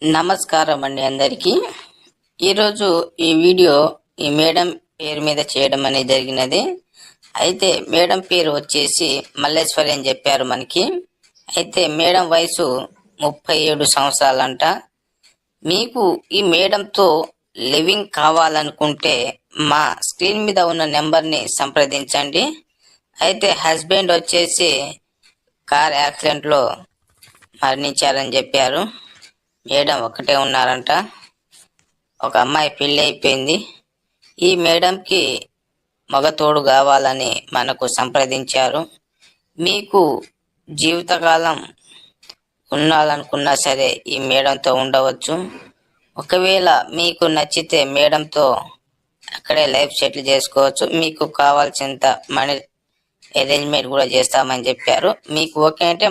నమస్కారం అండి అందరికీ. ఈరోజు ఈ వీడియో ఈ మేడం పేరు మీద చేయడం అనేది జరిగినది. అయితే మేడం పేరు వచ్చేసి మల్లేశ్వరి అని చెప్పారు మనకి. అయితే మేడం వయసు 37 సంవత్సరాలంట. మీకు ఈ మేడంతో లివింగ్ కావాలనుకుంటే మా స్క్రీన్ మీద ఉన్న నెంబర్ని సంప్రదించండి. అయితే హస్బెండ్ వచ్చేసి కార్ యాక్సిడెంట్లో మరణించారని చెప్పారు. మేడం ఒక్కటే ఉన్నారంట. ఒక అమ్మాయి పెళ్ళి అయిపోయింది. ఈ మేడంకి మగ తోడు కావాలని మనకు సంప్రదించారు. మీకు జీవితకాలం ఉండాలనుకున్నా సరే ఈ మేడంతో ఉండవచ్చు. ఒకవేళ మీకు నచ్చితే మేడంతో అక్కడే లైఫ్ సెటిల్ చేసుకోవచ్చు. మీకు కావాల్సినంత మనీ అరేంజ్మెంట్ కూడా చేస్తామని చెప్పారు. మీకు ఓకే అంటే